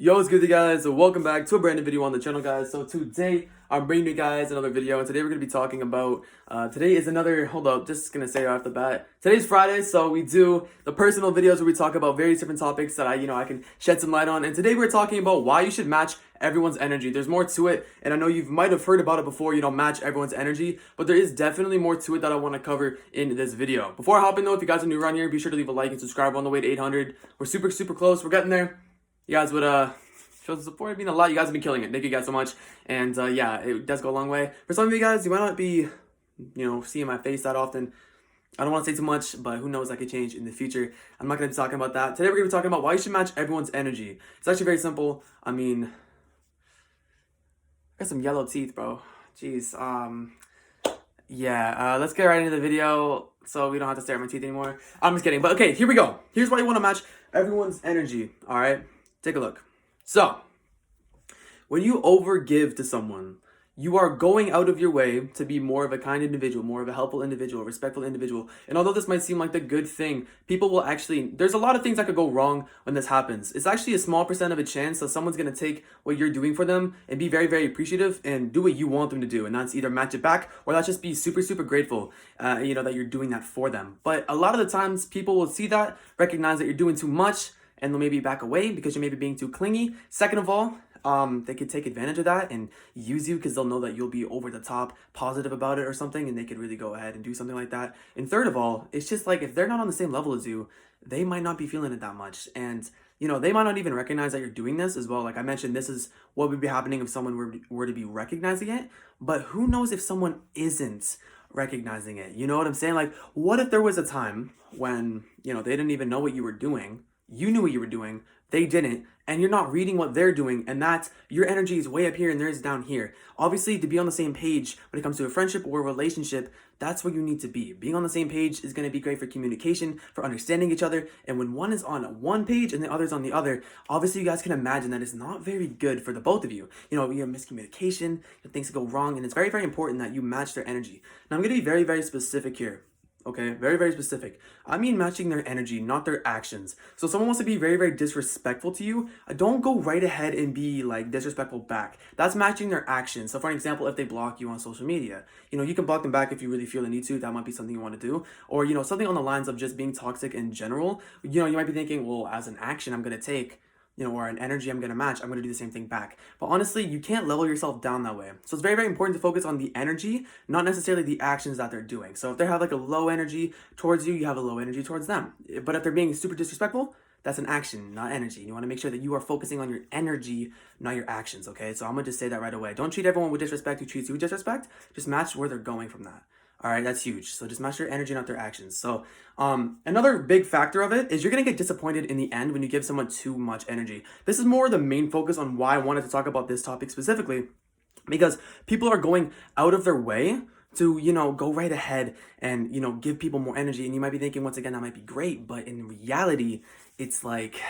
Yo, what's good, guys? So welcome back to a brand new video on the channel, guys. So today I'm bringing you guys another video, and today we're gonna be talking about today is another hold up, just gonna say right off the bat, today's Friday, so we do the personal videos where we talk about various different topics that I can shed some light on. And today we're talking about why you should match everyone's energy. There's more to it, and I know you might have heard about it before, match everyone's energy, but there is definitely more to it that I want to cover in this video. Before I hop in though, if you guys are new around here, be sure to leave a like and subscribe. On the way to 800. We're super close. We're getting there. You guys would show the support. It means a lot. You guys have been killing it. Thank you guys so much. And yeah, it does go a long way. For some of you guys, you might not be, seeing my face that often. I don't want to say too much, but who knows, that could change in the future. I'm not going to be talking about that. Today we're going to be talking about why you should match everyone's energy. It's actually very simple. I got some yellow teeth, bro. Jeez. Yeah, let's get right into the video so we don't have to stare at my teeth anymore. I'm just kidding. But okay, here we go. Here's why you want to match everyone's energy. All right, take a look. So, when you overgive to someone, you are going out of your way to be more of a kind individual, more of a helpful individual, a respectful individual. And although this might seem like the good thing, people will there's a lot of things that could go wrong when this happens. It's actually a small percent of a chance that someone's going to take what you're doing for them and be very, very appreciative and do what you want them to do. And that's either match it back or that's just be super, super grateful, that you're doing that for them. But a lot of the times people will see that, recognize that you're doing too much, and they'll maybe back away because you're maybe being too clingy. Second of all, they could take advantage of that and use you because they'll know that you'll be over the top positive about it or something, and they could really go ahead and do something like that. And third of all, it's just like if they're not on the same level as you, they might not be feeling it that much. And, they might not even recognize that you're doing this as well. Like I mentioned, this is what would be happening if someone were to be recognizing it. But who knows if someone isn't recognizing it? You know what I'm saying? Like, what if there was a time when, they didn't even know what you were doing? You knew what you were doing, they didn't, and you're not reading what they're doing, and that's your energy is way up here and theirs is down here. Obviously, to be on the same page when it comes to a friendship or a relationship, that's where you need to be. Being on the same page is going to be great for communication, for understanding each other, and when one is on one page and the other's on the other, obviously you guys can imagine that it's not very good for the both of you. You have miscommunication, things go wrong, and it's very, very important that you match their energy. Now, I'm going to be very, very specific here. Okay, very, very specific. I mean matching their energy, not their actions. So someone wants to be very, very disrespectful to you, don't go right ahead and be like disrespectful back. That's matching their actions. So for an example, if they block you on social media, you can block them back if you really feel the need to. That might be something you want to do. Or, something on the lines of just being toxic in general. You might be thinking, well, as an action I'm going to take, or an energy I'm going to match, I'm going to do the same thing back. But honestly, you can't level yourself down that way. So it's very, very important to focus on the energy, not necessarily the actions that they're doing. So if they have like a low energy towards you, you have a low energy towards them. But if they're being super disrespectful, that's an action, not energy. You want to make sure that you are focusing on your energy, not your actions, okay? So I'm going to just say that right away. Don't treat everyone with disrespect who treats you with disrespect. Just match where they're going from that. All right, that's huge. So just match your energy, not their actions. So another big factor of it is you're going to get disappointed in the end when you give someone too much energy. This is more the main focus on why I wanted to talk about this topic specifically, because people are going out of their way to, go right ahead and, give people more energy. And you might be thinking, once again, that might be great. But in reality, it's like,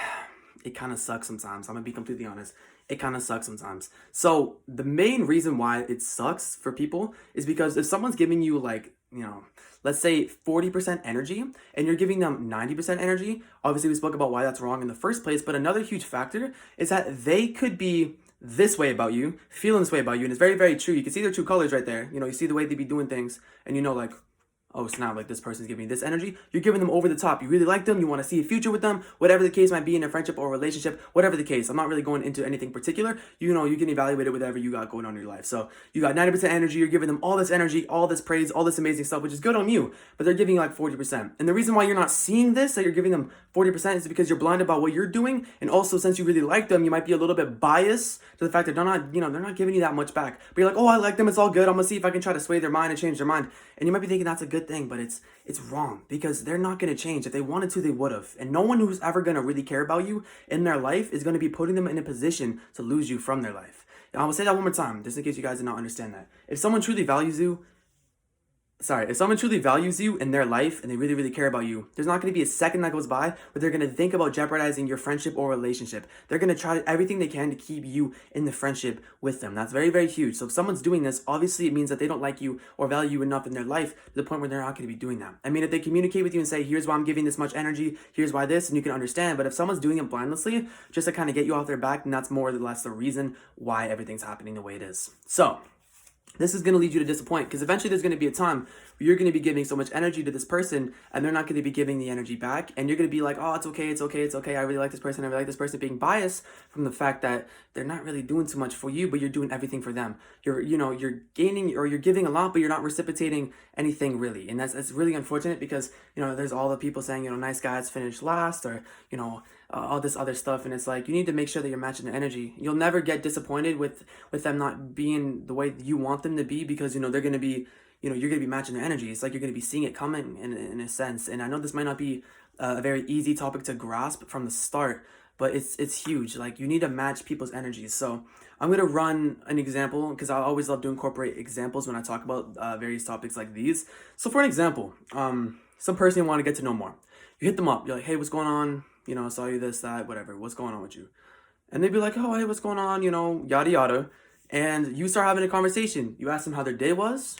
it kind of sucks sometimes. I'm going to be completely honest. It kind of sucks sometimes. So the main reason why it sucks for people is because if someone's giving you like, let's say 40% energy and you're giving them 90% energy, obviously we spoke about why that's wrong in the first place. But another huge factor is that they could be this way about you, feeling this way about you. And it's very, very true. You can see their true colors right there. You see the way they be doing things and like, oh snap, like this person's giving me this energy. You're giving them over the top. You really like them. You want to see a future with them. Whatever the case might be in a friendship or a relationship, whatever the case. I'm not really going into anything particular. You can evaluate it with whatever you got going on in your life. So you got 90% energy. You're giving them all this energy, all this praise, all this amazing stuff, which is good on you. But they're giving you like 40%. And the reason why you're not seeing this, that you're giving them 40%, is because you're blinded by what you're doing. And also, since you really like them, you might be a little bit biased to the fact that they're not giving you that much back. But you're like, oh, I like them. It's all good. I'm gonna see if I can try to sway their mind and change their mind. And you might be thinking that's a good thing, but it's wrong, because they're not going to change. If they wanted to, they would have. And no one who's ever going to really care about you in their life is going to be putting them in a position to lose you from their life. And I will say that one more time, just in case you guys did not understand that. If someone truly values you, sorry, if someone truly values you in their life and they really, really care about you, there's not going to be a second that goes by where they're going to think about jeopardizing your friendship or relationship. They're going to try everything they can to keep you in the friendship with them. That's very, very huge. So if someone's doing this, obviously it means that they don't like you or value you enough in their life to the point where they're not going to be doing that. I mean, if they communicate with you and say, here's why I'm giving this much energy, here's why this, and you can understand. But if someone's doing it blindlessly, just to kind of get you off their back, then that's more or less the reason why everything's happening the way it is. So this is going to lead you to disappoint, because eventually there's going to be a time where you're going to be giving so much energy to this person and they're not going to be giving the energy back, and you're going to be like, oh, it's okay, it's okay, it's okay, I really like this person, I really like this person, being biased from the fact that they're not really doing too much for you, but you're doing everything for them. You're gaining, or you're giving a lot, but you're not reciprocating anything really. And that's really unfortunate, because there's all the people saying, nice guys finish last, or all this other stuff, and it's like, you need to make sure that you're matching the energy. You'll never get disappointed with them not being the way you want them to be, because they're going to be, you're going to be matching their energy. It's like you're going to be seeing it coming in a sense. And I know this might not be a very easy topic to grasp from the start, but it's huge. Like, you need to match people's energies. So I'm going to run an example, because I always love to incorporate examples when I talk about various topics like these. So for an example, some person you want to get to know more, you hit them up, you're like, hey, what's going on? I saw you this, that, whatever, what's going on with you? And they'd be like, oh, hey, what's going on? Yada, yada. And you start having a conversation. You ask them how their day was.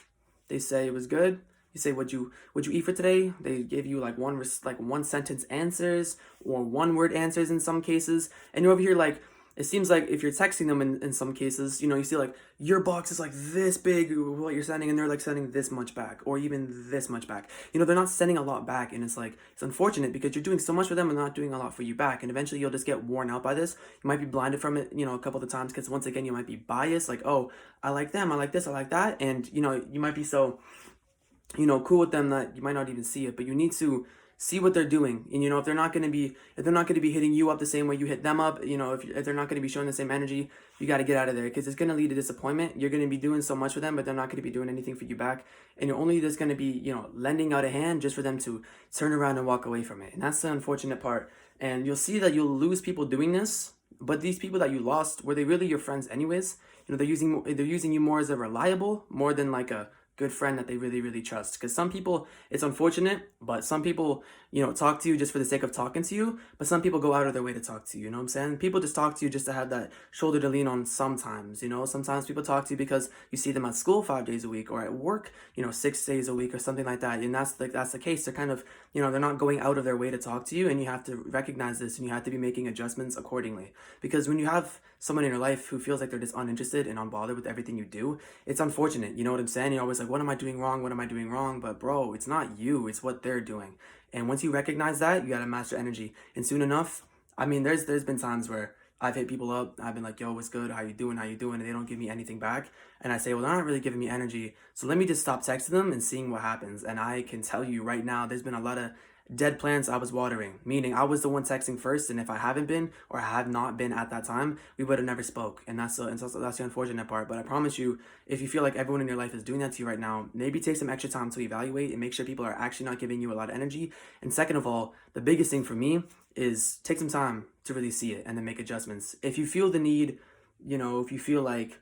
They say it was good. You say, what'd you eat for today? They give you like one sentence answers, or one word answers in some cases. And you're over here like, it seems like if you're texting them in some cases, you see like your box is like this big, what you're sending, and they're like sending this much back, or even this much back. They're not sending a lot back, and it's like, it's unfortunate, because you're doing so much for them and not doing a lot for you back. And eventually you'll just get worn out by this. You might be blinded from it, a couple of times, because once again, you might be biased, like, oh, I like them, I like this, I like that. And, you might be so, cool with them that you might not even see it, but you need to see what they're doing. And if they're not going to be hitting you up the same way you hit them up, if they're not going to be showing the same energy, you got to get out of there, because it's going to lead to disappointment. You're going to be doing so much for them, but they're not going to be doing anything for you back, and you're only just going to be lending out a hand just for them to turn around and walk away from it. And that's the unfortunate part. And you'll see that you'll lose people doing this, but these people that you lost, were they really your friends anyways? They're using you more as a reliable, more than like a good friend that they really, really trust. Because some people, it's unfortunate, but some people, talk to you just for the sake of talking to you, but some people go out of their way to talk to you, what I'm saying? People just talk to you just to have that shoulder to lean on sometimes, sometimes people talk to you because you see them at school 5 days a week, or at work, 6 days a week, or something like that. And that's the case. They're kind of, they're not going out of their way to talk to you, and you have to recognize this, and you have to be making adjustments accordingly. Because when you have someone in your life who feels like they're just uninterested and unbothered with everything you do, it's unfortunate. You know what I'm saying? You're always like, what am I doing wrong? What am I doing wrong? But bro, it's not you, it's what they're doing. And once you recognize that, you gotta master energy. And soon enough, I mean, there's been times where I've hit people up, I've been like, yo, what's good? How you doing? And they don't give me anything back. And I say, well, they're not really giving me energy, so let me just stop texting them and seeing what happens. And I can tell you right now, there's been a lot of dead plants I was watering, meaning I was the one texting first, and if I haven't been, or I have not been at that time, we would have never spoke. And that's the unfortunate part. But I promise you, if you feel like everyone in your life is doing that to you right now, maybe take some extra time to evaluate and make sure people are actually not giving you a lot of energy. And second of all, the biggest thing for me is take some time to really see it and then make adjustments. If you feel the need, if you feel like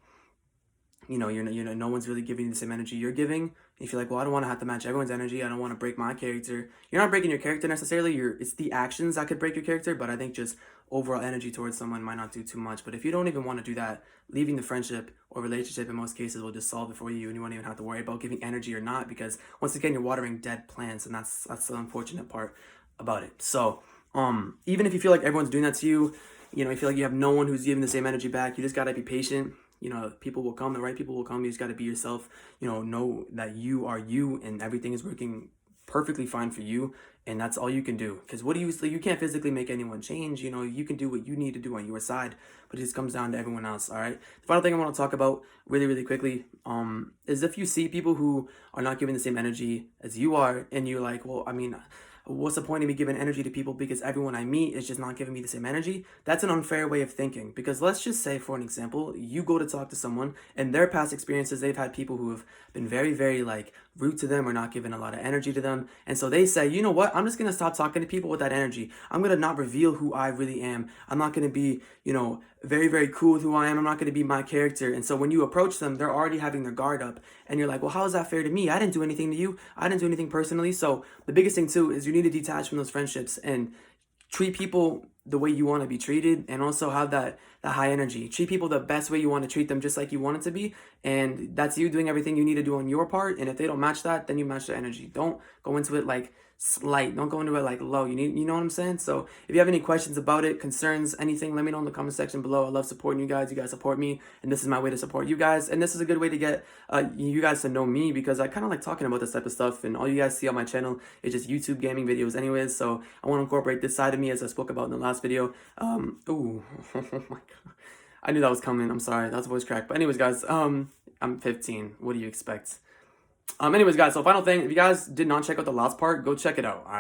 no one's really giving you the same energy you're giving, if you're like, well, I don't want to have to match everyone's energy, I don't want to break my character. You're not breaking your character necessarily, it's the actions that could break your character, but I think just overall energy towards someone might not do too much. But if you don't even want to do that, leaving the friendship or relationship in most cases will just solve it for you, and you won't even have to worry about giving energy or not, because once again, you're watering dead plants, and that's the unfortunate part about it. So even if you feel like everyone's doing that to you, you feel like you have no one who's giving the same energy back, you just gotta be patient. People will come, the right people will come. You just got to be yourself, know that you are you, and everything is working perfectly fine for you. And that's all you can do. Because you can't physically make anyone change. You can do what you need to do on your side, but it just comes down to everyone else. All right. The final thing I want to talk about really, really quickly, is if you see people who are not giving the same energy as you are, and you're like, well, I mean, what's the point of me giving energy to people because everyone I meet is just not giving me the same energy? That's an unfair way of thinking. Because let's just say, for an example, you go to talk to someone, and their past experiences, they've had people who have been very, very rude to them or not giving a lot of energy to them. And so they say, you know what, I'm just going to stop talking to people with that energy. I'm going to not reveal who I really am. I'm not going to be, very, very cool with who I am. I'm not going to be my character. And so when you approach them, they're already having their guard up. And you're like, well, how is that fair to me? I didn't do anything to you. I didn't do anything personally. So the biggest thing, too, is you need to detach from those friendships and treat people the way you want to be treated, and also have that high energy. Treat people the best way you want to treat them, just like you want it to be. And that's you doing everything you need to do on your part. And if they don't match that, then you match their energy. Don't go into it like slight. Don't go into it like low. You know what I'm saying? So if you have any questions about it, concerns, anything, let me know in the comment section below. I love supporting you guys. You guys support me, and this is my way to support you guys. And this is a good way to get you guys to know me, because I kind of like talking about this type of stuff, and all you guys see on my channel is just YouTube gaming videos anyways. So I want to incorporate this side of me, as I spoke about in the last video. Ooh, oh my god, I knew that was coming. I'm sorry, that's a voice crack. But anyways, guys, I'm 15. What do you expect? Anyways, guys, so final thing, if you guys did not check out the last part, go check it out. All right.